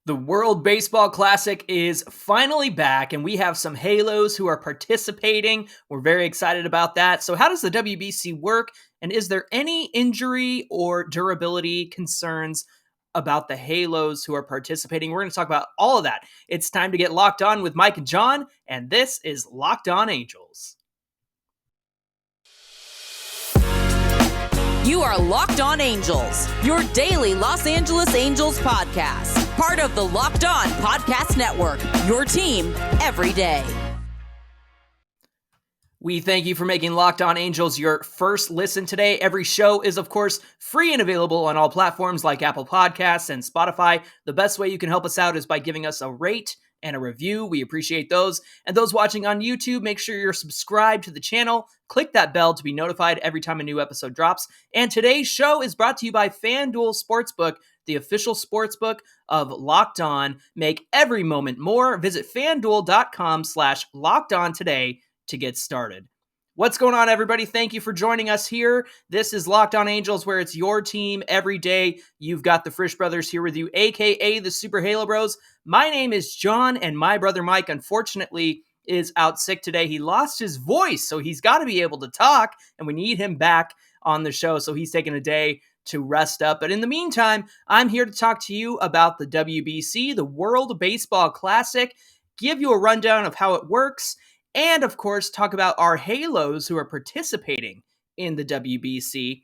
The World Baseball Classic is finally back, and we have some Halos who are participating. We're very excited about that. So, how does the WBC work? And is there any injury or durability concerns about the Halos who are participating? We're going to talk about all of that. It's time to get locked on with Mike and John, and this is Locked On Angels. You are Locked On Angels, your daily Los Angeles Angels podcast. Part of the Locked On Podcast Network, your team every day. We thank you for making Locked On Angels your first listen today. Every show is, of course, free and available on all platforms like Apple Podcasts and Spotify. The best way you can help us out is by giving us a rate and a review. We appreciate those. And those watching on YouTube, make sure you're subscribed to the channel. Click that bell to be notified every time a new episode drops. And today's show is brought to you by FanDuel Sportsbook, the official sportsbook of Locked On. Make every moment more. Visit FanDuel.com/LockedOn today to get started. What's going on, everybody? Thank you for joining us here. This is Locked On Angels, where it's your team every day. You've got the Frisch Brothers here with you, aka the Super Halo Bros. My name is John, and my brother Mike, unfortunately, is out sick today. He lost his voice, so he's got to be able to talk, and we need him back on the show, so he's taking a day to rest up. But in the meantime, I'm here to talk to you about the WBC, the World Baseball Classic, give you a rundown of how it works, and of course, talk about our Halos who are participating in the WBC.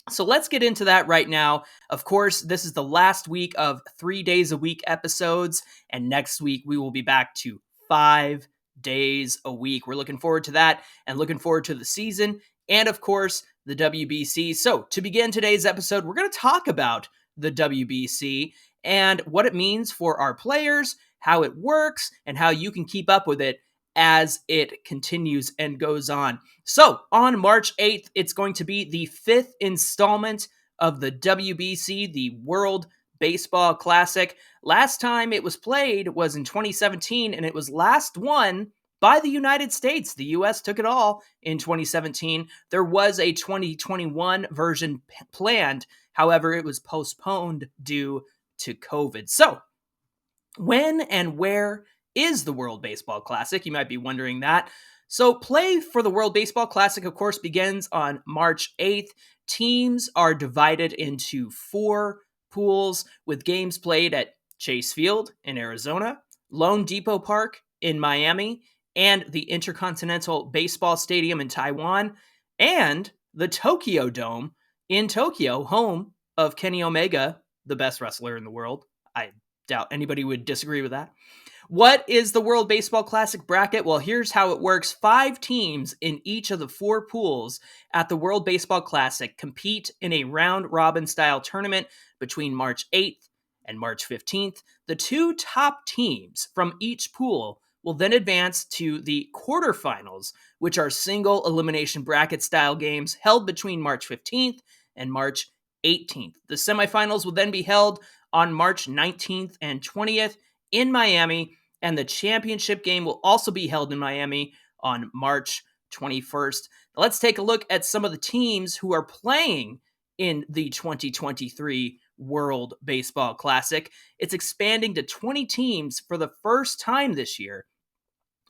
So let's get into that right now. Of course, this is the last week of 3 days a week episodes, and next week we will be back to 5 days a week. We're looking forward to that and looking forward to the season and, of course, the WBC. So to begin today's episode, we're going to talk about the WBC and what it means for our players, how it works, and how you can keep up with it as it continues and goes on. So on March 8th, it's going to be the 5th installment of the WBC, the World Baseball Classic. Last time it was played was in 2017, and it was last won by the United States. The U.S. took it all in 2017. There was a 2021 version planned. However, it was postponed due to COVID. So when and where is the World Baseball Classic? You might be wondering that. So play for the World Baseball Classic, of course, begins on March 8th. Teams are divided into 4 pools with games played at Chase Field in Arizona, Lone Depot Park in Miami, and the Intercontinental Baseball Stadium in Taiwan, and the Tokyo Dome in Tokyo, home of Kenny Omega, the best wrestler in the world. I doubt anybody would disagree with that. What is the World Baseball Classic bracket? Well, here's how it works. 5 teams in each of the 4 pools at the World Baseball Classic compete in a round-robin style tournament between March 8th and March 15th. The 2 top teams from each pool will then advance to the quarterfinals, which are single elimination bracket style games held between March 15th and March 18th. The semifinals will then be held on March 19th and 20th in Miami, and the championship game will also be held in Miami on March 21st. Now let's take a look at some of the teams who are playing in the 2023 World Baseball Classic. It's expanding to 20 teams for the first time this year,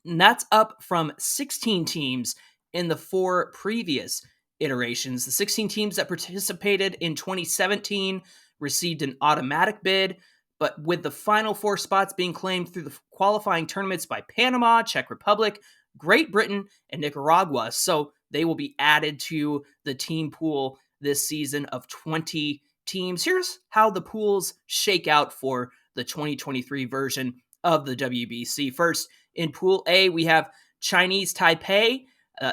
and that's up from 16 teams in the 4 previous iterations. The 16 teams that participated in 2017 received an automatic bid, but with the final 4 spots being claimed through the qualifying tournaments by Panama, Czech Republic, Great Britain, and Nicaragua. So they will be added to the team pool this season of 20 teams. Here's how the pools shake out for the 2023 version of the WBC. First, in Pool A, we have Chinese Taipei,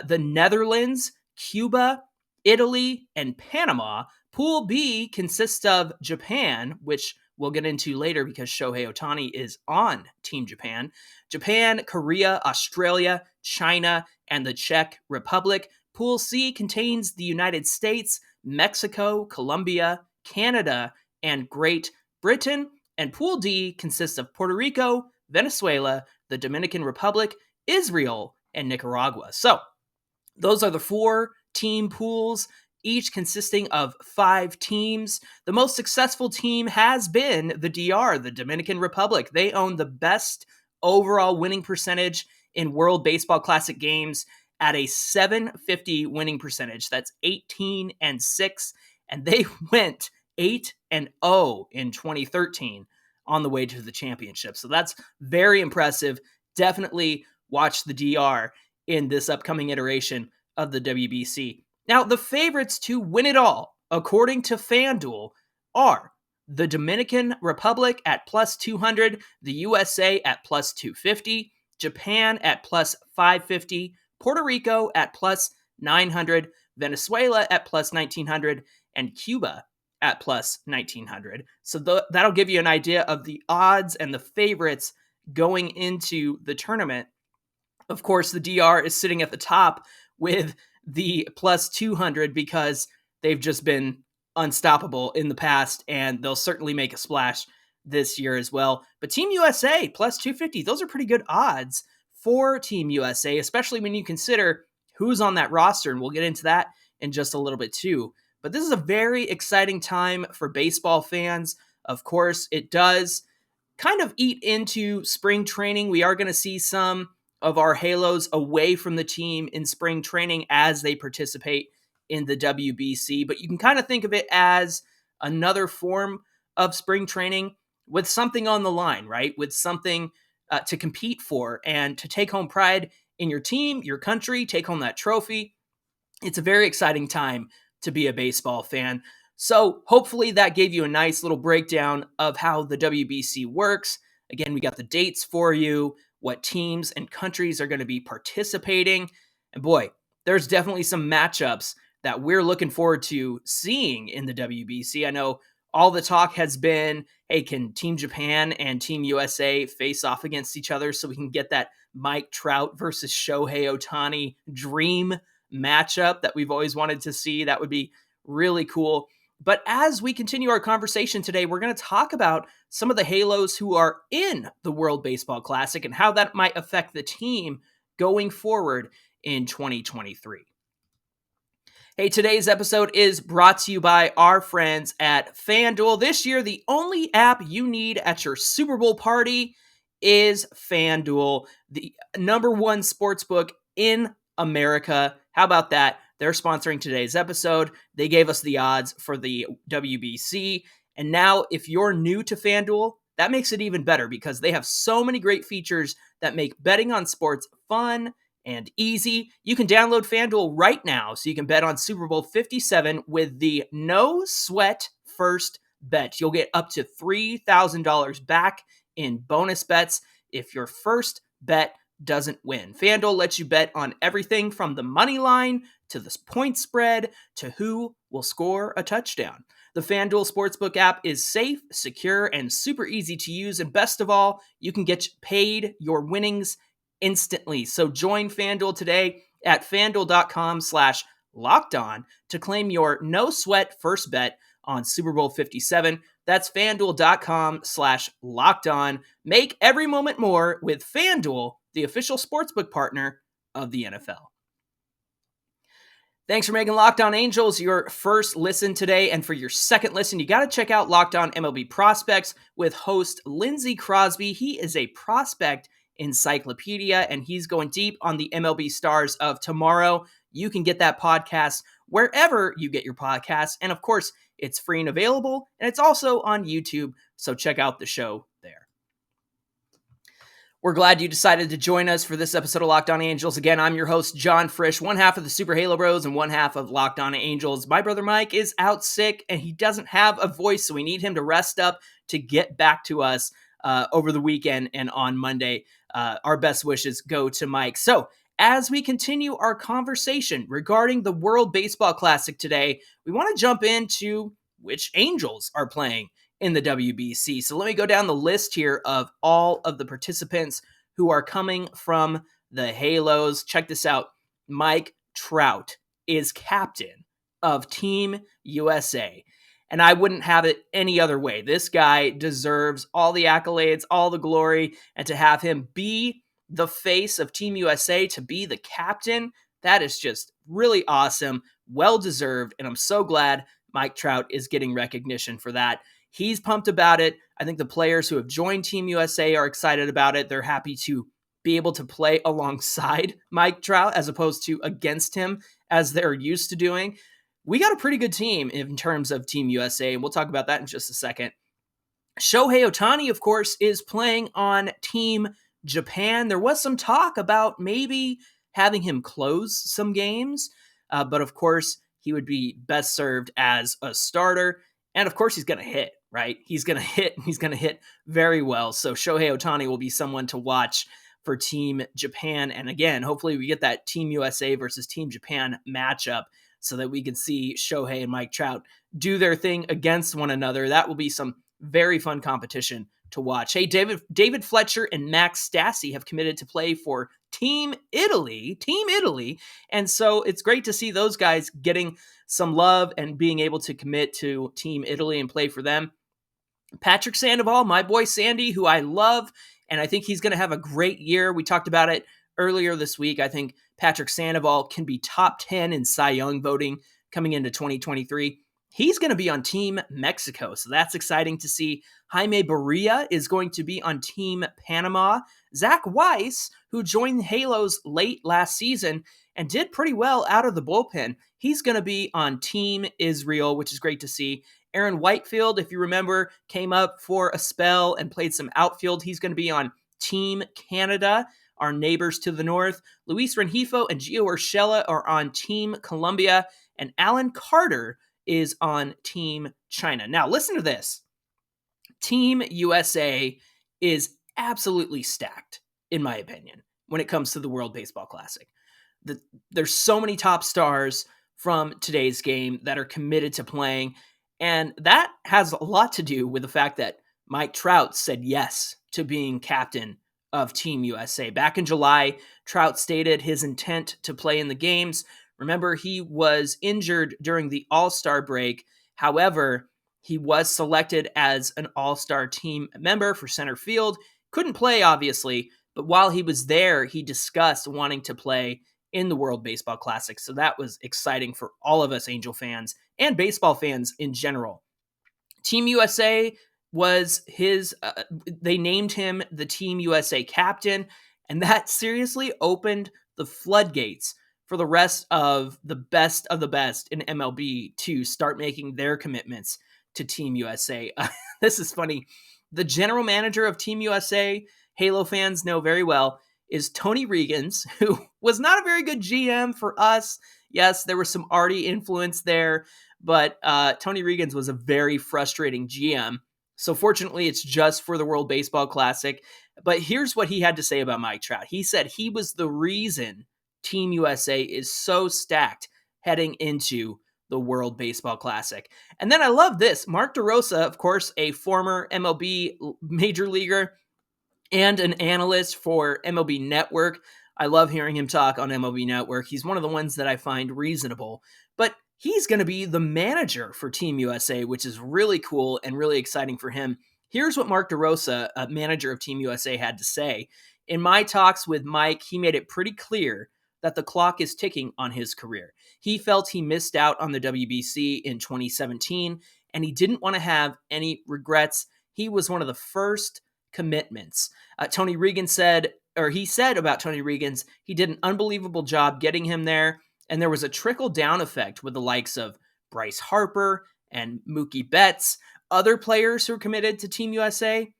the Netherlands, Cuba, Italy, and Panama. Pool B consists of Japan, which we'll get into later because Shohei Ohtani is on Team Japan. Japan, Korea, Australia, China, and the Czech Republic. Pool C contains the United States, Mexico, Colombia, Canada, and Great Britain. And Pool D consists of Puerto Rico, Venezuela, the Dominican Republic, Israel, and Nicaragua. So those are the 4 team pools each consisting of 5 teams. The most successful team has been the DR, the Dominican Republic. They own the best overall winning percentage in World Baseball Classic games at a 750 winning percentage. That's 18-6, and they went 8-0 in 2013 on the way to the championship. So that's very impressive. Definitely watch the DR in this upcoming iteration of the WBC. Now, the favorites to win it all, according to FanDuel, are the Dominican Republic at plus 200, the USA at plus 250, Japan at plus 550, Puerto Rico at plus 900, Venezuela at plus 1900, and Cuba at plus 1900. So that'll give you an idea of the odds and the favorites going into the tournament. Of course, the DR is sitting at the top with the plus 200 because they've just been unstoppable in the past, and they'll certainly make a splash this year as well. But Team USA plus 250, those are pretty good odds for Team USA, especially when you consider who's on that roster, and we'll get into that in just a little bit too. But this is a very exciting time for baseball fans. Of course, it does kind of eat into spring training. We are going to see some of our Halos away from the team in spring training as they participate in the WBC. But you can kind of think of it as another form of spring training with something on the line, right? With something to compete for and to take home pride in your team, your country, take home that trophy. It's a very exciting time to be a baseball fan. So hopefully that gave you a nice little breakdown of how the WBC works. Again, we got the dates for you, what teams and countries are going to be participating. And boy, there's definitely some matchups that we're looking forward to seeing in the WBC. I know all the talk has been, hey, can Team Japan and Team USA face off against each other so we can get that Mike Trout versus Shohei Ohtani dream matchup that we've always wanted to see? That would be really cool. But as we continue our conversation today, we're going to talk about some of the Halos who are in the World Baseball Classic and how that might affect the team going forward in 2023. Hey, today's episode is brought to you by our friends at FanDuel. This year, the only app you need at your Super Bowl party is FanDuel, the number one sportsbook in America. How about that? They're sponsoring today's episode. They gave us the odds for the WBC. And now, if you're new to FanDuel, that makes it even better because they have so many great features that make betting on sports fun and easy. You can download FanDuel right now so you can bet on Super Bowl 57 with the no sweat first bet. You'll get up to $3,000 back in bonus bets if your first bet doesn't win. FanDuel lets you bet on everything from the money line to the point spread to who will score a touchdown. The FanDuel Sportsbook app is safe, secure, and super easy to use. And best of all, you can get paid your winnings instantly. So join FanDuel today at FanDuel.com/lockedon to claim your no sweat first bet on Super Bowl 57. That's FanDuel.com/lockedon. Make every moment more with FanDuel, the official sportsbook partner of the NFL. Thanks for making Locked On Angels your first listen today. And for your second listen, you got to check out Locked On MLB Prospects with host Lindsey Crosby. He is a prospect encyclopedia, and he's going deep on the MLB stars of tomorrow. You can get that podcast wherever you get your podcasts. And of course, it's free and available, and it's also on YouTube. So check out the show there. We're glad you decided to join us for this episode of Locked On Angels. Again, I'm your host, John Frisch, one half of the Super Halo Bros and one half of Locked On Angels. My brother Mike is out sick, and he doesn't have a voice, so we need him to rest up to get back to us over the weekend and on Monday. Our best wishes go to Mike. So, as we continue our conversation regarding the World Baseball Classic today, we want to jump into which Angels are playing in the WBC. So let me go down the list here of all of the participants who are coming from the Halos. Check this out. Mike Trout is captain of Team USA. And I wouldn't have it any other way. This guy deserves all the accolades, all the glory, and to have him be the face of Team USA, to be the captain, that is just really awesome. well-deserved, and I'm so glad Mike Trout is getting recognition for that. He's pumped about it. I think the players who have joined Team USA are excited about it. They're happy to be able to play alongside Mike Trout as opposed to against him as they're used to doing. We got a pretty good team in terms of Team USA, and we'll talk about that in just a second. Shohei Ohtani, of course, is playing on Team Japan. There was some talk about maybe having him close some games, but of course, he would be best served as a starter. And of course, he's going to hit, right? He's going to hit. He's going to hit very well. So Shohei Ohtani will be someone to watch for Team Japan. And again, hopefully we get that Team USA versus Team Japan matchup so that we can see Shohei and Mike Trout do their thing against one another. That will be some very fun competition to watch. Hey, David Fletcher and Max Stassi have committed to play for Team Italy. And so it's great to see those guys getting some love and being able to commit to Team Italy and play for them. Patrick Sandoval, my boy Sandy, who I love, and I think he's going to have a great year. We talked about it earlier this week. I think Patrick Sandoval can be top 10 in Cy Young voting coming into 2023. He's going to be on Team Mexico, so that's exciting to see. Jaime Barria is going to be on Team Panama. Zach Weiss, who joined Halos late last season and did pretty well out of the bullpen, he's going to be on Team Israel, which is great to see. Aaron Whitefield, if you remember, came up for a spell and played some outfield. He's going to be on Team Canada, our neighbors to the north. Luis Rengifo and Gio Urshela are on Team Colombia, and Alan Carter is on Team China. Now, listen to this. Team USA is absolutely stacked, in my opinion, when it comes to the World Baseball Classic. There's so many top stars from today's game that are committed to playing, and that has a lot to do with the fact that Mike Trout said yes to being captain of Team USA. Back in July, Trout stated his intent to play in the games. Remember, he was injured during the All-Star break. However, he was selected as an All-Star team member for center field. Couldn't play, obviously, but while he was there, he discussed wanting to play in the World Baseball Classic. So that was exciting for all of us Angel fans and baseball fans in general. Team USA was they named him the Team USA captain, and that seriously opened the floodgates for the rest of the best in MLB to start making their commitments to Team USA. This is funny. The general manager of Team USA, Halo fans know very well, is Tony Reagans, who was not a very good GM for us. Yes, there was some Artie influence there, but Tony Reagans was a very frustrating GM. So fortunately, it's just for the World Baseball Classic. But here's what he had to say about Mike Trout. He said he was the reason Team USA is so stacked heading into the World Baseball Classic. And then I love this. Mark DeRosa, of course, a former MLB major leaguer and an analyst for MLB Network. I love hearing him talk on MLB Network. He's one of the ones that I find reasonable. But he's going to be the manager for Team USA, which is really cool and really exciting for him. Here's what Mark DeRosa, a manager of Team USA, had to say. In my talks with Mike, he made it pretty clear that the clock is ticking on his career. He felt he missed out on the WBC in 2017, and he didn't want to have any regrets. He was one of the first commitments. Tony Reagans said about Tony Reagans, he did an unbelievable job getting him there, and there was a trickle-down effect with the likes of Bryce Harper and Mookie Betts, other players who are committed to Team USA.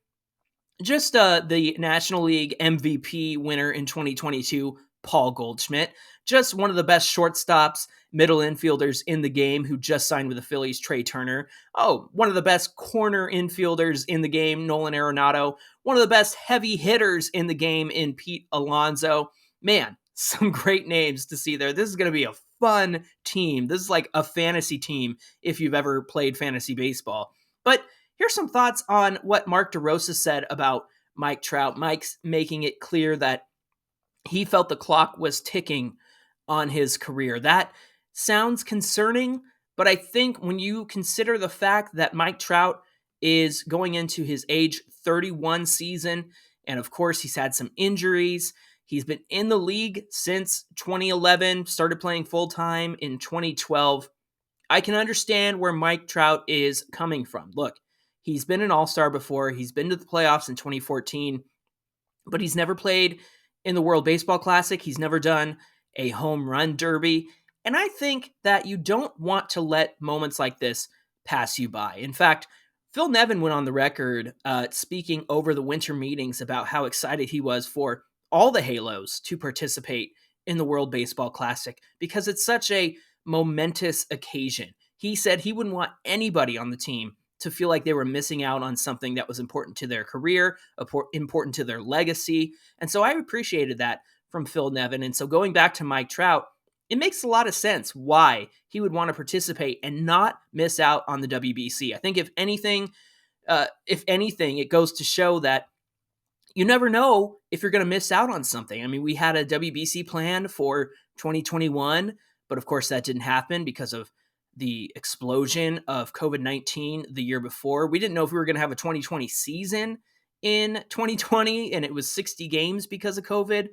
Just the National League MVP winner in 2022, Paul Goldschmidt, just one of the best shortstops, middle infielders in the game who just signed with the Phillies, Trey Turner. Oh, one of the best corner infielders in the game, Nolan Arenado. One of the best heavy hitters in the game in Pete Alonso. Man, some great names to see there. This is going to be a fun team. This is like a fantasy team if you've ever played fantasy baseball. But here's some thoughts on what Mark DeRosa said about Mike Trout. Mike's making it clear that he felt the clock was ticking on his career. That sounds concerning, but I think when you consider the fact that Mike Trout is going into his age 31 season, and of course he's had some injuries, He's been in the league since 2011, started playing full-time in 2012. I can understand where Mike Trout is coming from. Look, he's been an all-star before. He's been to the playoffs in 2014, but he's never played in the World Baseball Classic. He's never done a home run derby. And I think that you don't want to let moments like this pass you by. In fact, Phil Nevin went on the record speaking over the winter meetings about how excited he was for all the Halos to participate in the World Baseball Classic because it's such a momentous occasion. He said he wouldn't want anybody on the team to feel like they were missing out on something that was important to their career, important to their legacy. And so I appreciated that from Phil Nevin. And so going back to Mike Trout, it makes a lot of sense why he would want to participate and not miss out on the WBC. I think if anything, it goes to show that you never know if you're going to miss out on something. I mean, we had a WBC plan for 2021, but of course that didn't happen because of the explosion of COVID-19 the year before. We didn't know if we were going to have a 2020 season in 2020, and it was 60 games because of COVID.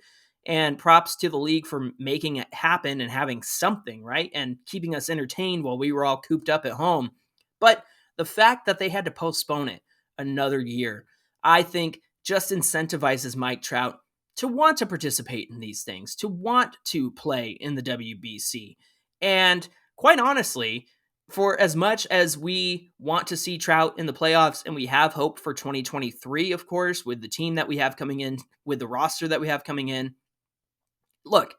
And props to the league for making it happen and having something, right? And keeping us entertained while we were all cooped up at home. But the fact that they had to postpone it another year, I think just incentivizes Mike Trout to want to participate in these things, to want to play in the WBC. And quite honestly, for as much as we want to see Trout in the playoffs, and we have hope for 2023, of course, with the team that we have coming in, with the roster that we have coming in, look,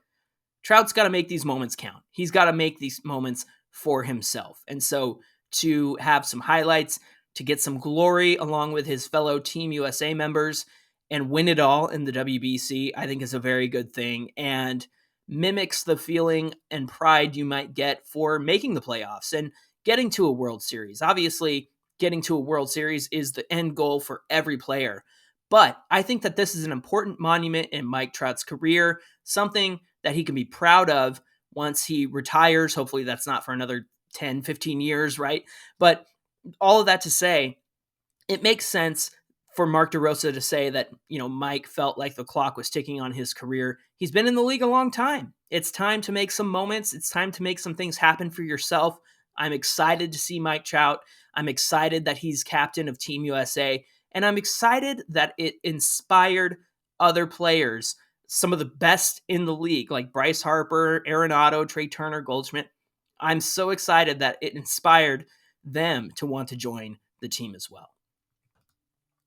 Trout's got to make these moments count. He's got to make these moments for himself. And so to have some highlights, to get some glory along with his fellow Team USA members and win it all in the WBC, I think is a very good thing and mimics the feeling and pride you might get for making the playoffs and getting to a World Series. Obviously, getting to a World Series is the end goal for every player. But I think that this is an important monument in Mike Trout's career, something that he can be proud of once he retires. Hopefully that's not for another 10, 15 years, right? But all of that to say, it makes sense for Mark DeRosa to say that, Mike felt like the clock was ticking on his career. He's been in the league a long time. It's time to make some moments. It's time to make some things happen for yourself. I'm excited to see Mike Trout. I'm excited that he's captain of Team USA. And I'm excited that it inspired other players, some of the best in the league, like Bryce Harper, Arenado, Trey Turner, Goldschmidt. I'm so excited that it inspired them to want to join the team as well.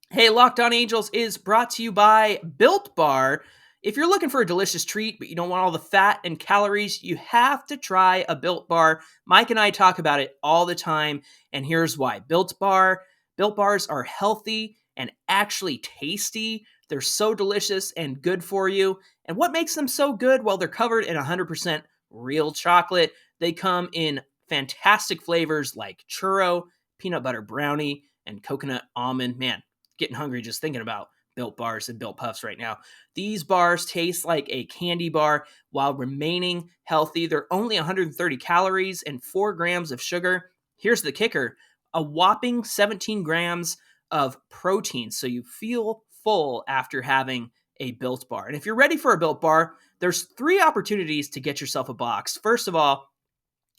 Hey, Locked On Angels is brought to you by Built Bar. If you're looking for a delicious treat, but you don't want all the fat and calories, you have to try a Built Bar. Mike and I talk about it all the time, and here's why. Built Bars are healthy and actually tasty. They're so delicious and good for you. And what makes them so good? Well, they're covered in 100% real chocolate. They come in fantastic flavors like churro, peanut butter brownie, and coconut almond. Man, getting hungry just thinking about Built Bars and Built Puffs right now. These bars taste like a candy bar while remaining healthy. They're only 130 calories and 4 grams of sugar. Here's the kicker, a whopping 17 grams of protein, so you feel full after having a Built Bar. And if you're ready for a Built Bar, there's 3 opportunities to get yourself a box. First of all,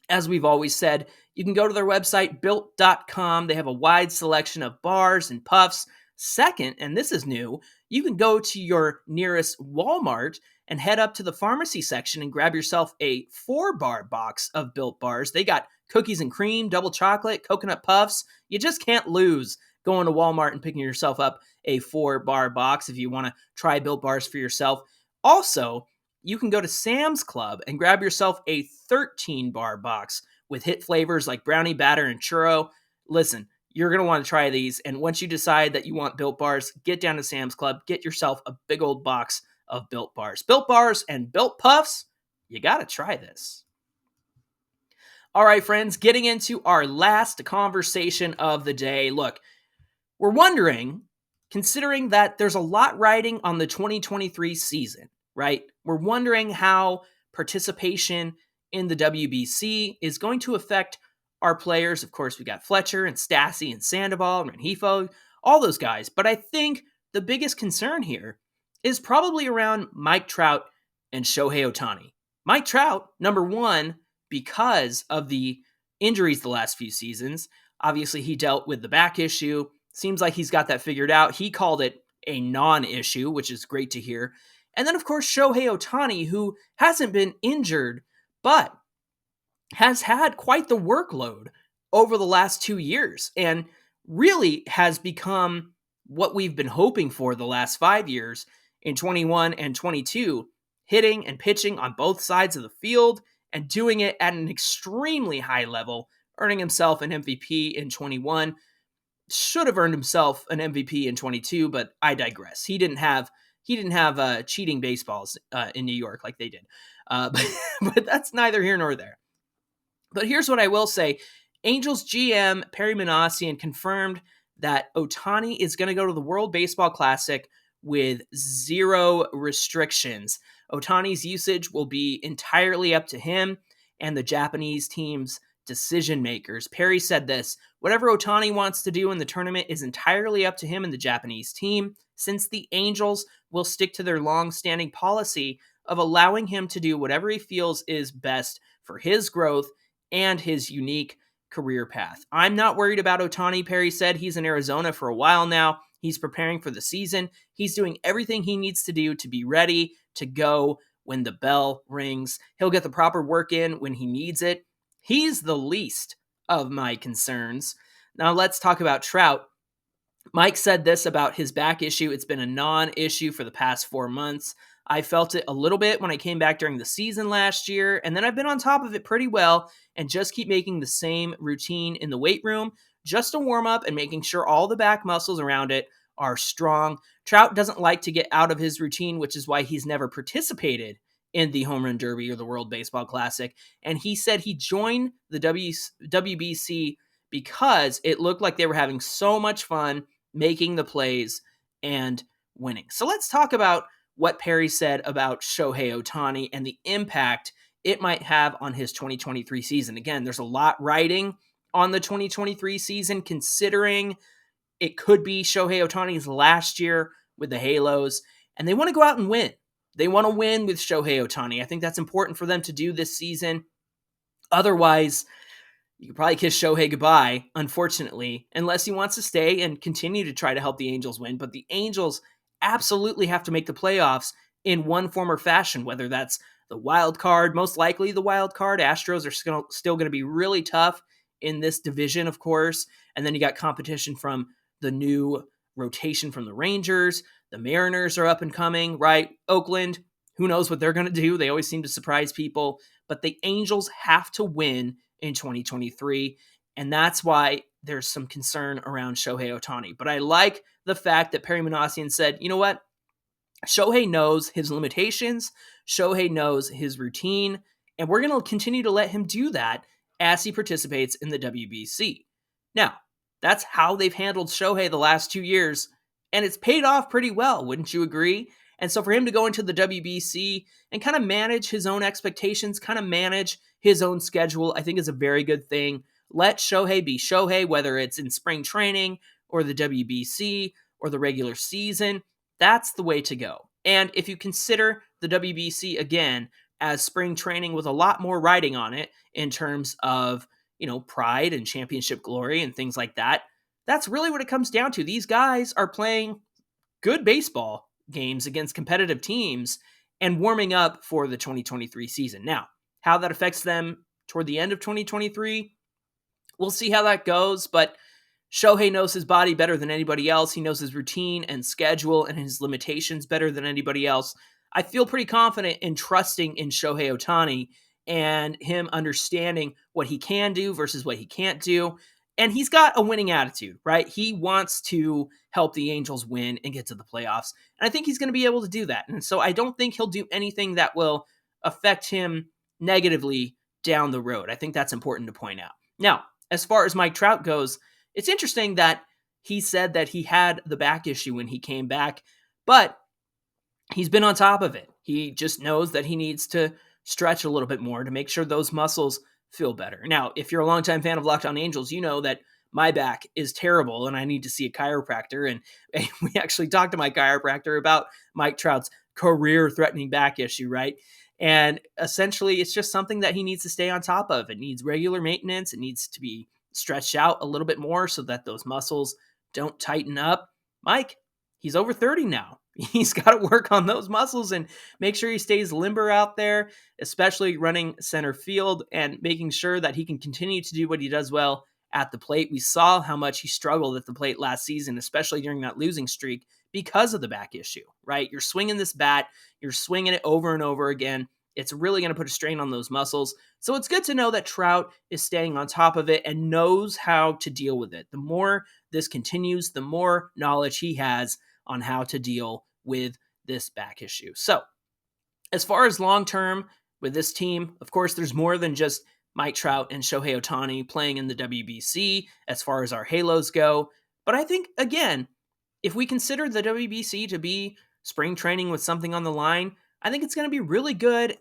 as we've always said, you can go to their website, built.com. They have a wide selection of bars and puffs. Second, and this is new, you can go to your nearest Walmart and head up to the pharmacy section and grab yourself a 4-bar box of Built Bars. They got cookies and cream, double chocolate, coconut puffs. You just can't lose going to Walmart and picking yourself up a 4-bar box if you want to try Built Bars for yourself. Also, you can go to Sam's Club and grab yourself a 13-bar box with hit flavors like brownie batter and churro. Listen, you're going to want to try these. And once you decide that you want Built Bars, get down to Sam's Club, get yourself a big old box of Built Bars. Built Bars and Built Puffs, you got to try this. All right, friends, getting into our last conversation of the day. Look, we're wondering, considering that there's a lot riding on the 2023 season, right? We're wondering how participation in the WBC is going to affect our players. Of course, we got Fletcher and Stassi and Sandoval and Rengifo, all those guys. But I think the biggest concern here is probably around Mike Trout and Shohei Ohtani. Mike Trout, number one, because of the injuries the last few seasons. Obviously, he dealt with the back issue. Seems like he's got that figured out. He called it a non-issue, which is great to hear. And then, of course, Shohei Ohtani, who hasn't been injured, but has had quite the workload over the last 2 years and really has become what we've been hoping for the last 5 years in 21 and 22, hitting and pitching on both sides of the field and doing it at an extremely high level, earning himself an MVP in 21. Should have earned himself an MVP in 22, but I digress. He didn't have cheating baseballs in New York like they did, but that's neither here nor there. But here's what I will say. Angels GM Perry Minasian confirmed that Ohtani is going to go to the World Baseball Classic with 0 restrictions. Ohtani's usage will be entirely up to him and the Japanese team's decision makers. Perry said this: whatever Ohtani wants to do in the tournament is entirely up to him and the Japanese team, since the Angels will stick to their long-standing policy of allowing him to do whatever he feels is best for his growth and his unique career path. I'm not worried about Ohtani, Perry said. He's in Arizona for a while now. He's preparing for the season. He's doing everything he needs to do to be ready to go when the bell rings. He'll get the proper work in when he needs it. He's the least of my concerns. Now let's talk about Trout. Mike said this about his back issue. It's been a non-issue for the past 4 months. I felt it a little bit when I came back during the season last year, and then I've been on top of it pretty well and just keep making the same routine in the weight room just to warm up and making sure all the back muscles around it are strong. Trout doesn't like to get out of his routine, which is why he's never participated in the Home Run Derby or the World Baseball Classic. And he said he joined the WBC because it looked like they were having so much fun making the plays and winning. So let's talk about what Perry said about Shohei Ohtani and the impact it might have on his 2023 season. Again, there's a lot riding on the 2023 season, considering it could be Shohei Ohtani's last year with the Halos, and they want to go out and win. They want to win with Shohei Ohtani. I think that's important for them to do this season. Otherwise, you could probably kiss Shohei goodbye, unfortunately, unless he wants to stay and continue to try to help the Angels win. But the Angels absolutely have to make the playoffs in one form or fashion, whether that's the wild card, most likely the wild card. Astros are still going to be really tough in this division, of course. And then you got competition from the new rotation from the Rangers. The Mariners are up and coming, right? Oakland, who knows what they're going to do? They always seem to surprise people. But the Angels have to win in 2023. And that's why there's some concern around Shohei Ohtani. But I like the fact that Perry Minasian said, you know what? Shohei knows his limitations. Shohei knows his routine. And we're going to continue to let him do that as he participates in the WBC. Now, that's how they've handled Shohei the last 2 years, and it's paid off pretty well, wouldn't you agree? And so for him to go into the WBC and kind of manage his own expectations, kind of manage his own schedule, I think is a very good thing. Let Shohei be Shohei, whether it's in spring training or the WBC or the regular season. That's the way to go. And if you consider the WBC again as spring training with a lot more riding on it in terms of, pride and championship glory and things like that, that's really what it comes down to. These guys are playing good baseball games against competitive teams and warming up for the 2023 season. Now, how that affects them toward the end of 2023, we'll see how that goes, but Shohei knows his body better than anybody else. He knows his routine and schedule and his limitations better than anybody else. I feel pretty confident in trusting in Shohei Ohtani and him understanding what he can do versus what he can't do. And he's got a winning attitude, right? He wants to help the Angels win and get to the playoffs. And I think he's going to be able to do that. And so I don't think he'll do anything that will affect him negatively down the road. I think that's important to point out. Now, as far as Mike Trout goes, it's interesting that he said that he had the back issue when he came back, but he's been on top of it. He just knows that he needs to stretch a little bit more to make sure those muscles feel better. Now, if you're a longtime fan of Locked On Angels, you know that my back is terrible and I need to see a chiropractor. And we actually talked to my chiropractor about Mike Trout's career-threatening back issue, right? And essentially, it's just something that he needs to stay on top of. It needs regular maintenance. It needs to be stretched out a little bit more so that those muscles don't tighten up. Mike, he's over 30 now. He's got to work on those muscles and make sure he stays limber out there, especially running center field and making sure that he can continue to do what he does well at the plate. We saw how much he struggled at the plate last season, especially during that losing streak because of the back issue, right? You're swinging this bat, you're swinging it over and over again. It's really going to put a strain on those muscles. So it's good to know that Trout is staying on top of it and knows how to deal with it. The more this continues, the more knowledge he has on how to deal with this back issue. So as far as long-term with this team, of course, there's more than just Mike Trout and Shohei Ohtani playing in the WBC as far as our Halos go. But I think, again, if we consider the WBC to be spring training with something on the line, I think it's going to be really good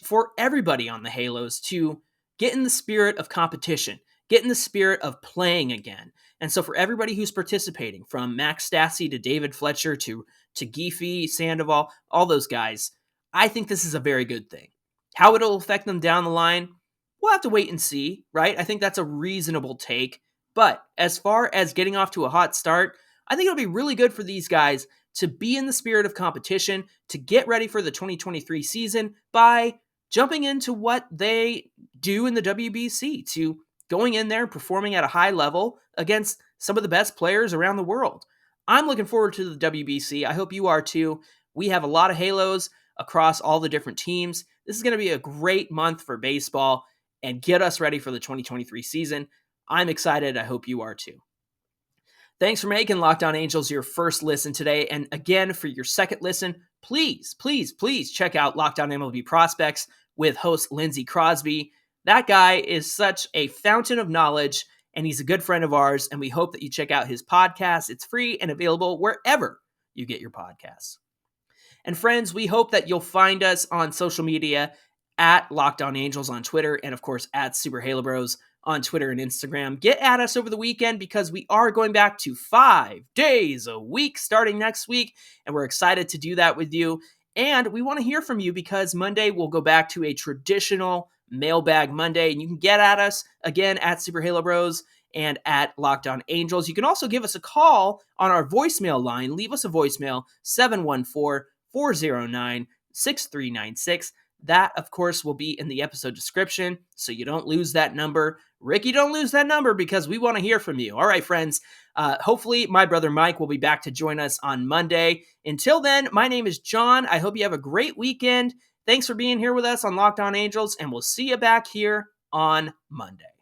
for everybody on the Halos to get in the spirit of competition, get in the spirit of playing again. And so for everybody who's participating, from Max Stassi to David Fletcher to Giffey, Sandoval, all those guys, I think this is a very good thing. How it'll affect them down the line, we'll have to wait and see, right? I think that's a reasonable take. But as far as getting off to a hot start, I think it'll be really good for these guys to be in the spirit of competition, to get ready for the 2023 season by jumping into what they do in the WBC, to going in there, performing at a high level against some of the best players around the world. I'm looking forward to the WBC. I hope you are too. We have a lot of Halos across all the different teams. This is going to be a great month for baseball and get us ready for the 2023 season. I'm excited. I hope you are too. Thanks for making Locked On Angels your first listen today. And again, for your second listen, please check out Locked On MLB Prospects with host Lindsey Crosby. That guy is such a fountain of knowledge, and he's a good friend of ours, and we hope that you check out his podcast. It's free and available wherever you get your podcasts. And friends, we hope that you'll find us on social media at Locked On Angels on Twitter, and of course at Super Halo Bros on Twitter and Instagram. Get at us over the weekend because we are going back to 5 days a week starting next week, and we're excited to do that with you. And we want to hear from you because Monday we'll go back to a traditional Mailbag Monday, and you can get at us again at Super Halo Bros and at Locked On Angels. You can also give us a call on our voicemail line. Leave us a voicemail, 714-409-6396. That, of course, will be in the episode description, so you don't lose that number. Ricky, don't lose that number because we want to hear from you. All right, friends. Hopefully, my brother Mike will be back to join us on Monday. Until then, my name is John. I hope you have a great weekend. Thanks for being here with us on Locked On Angels, and we'll see you back here on Monday.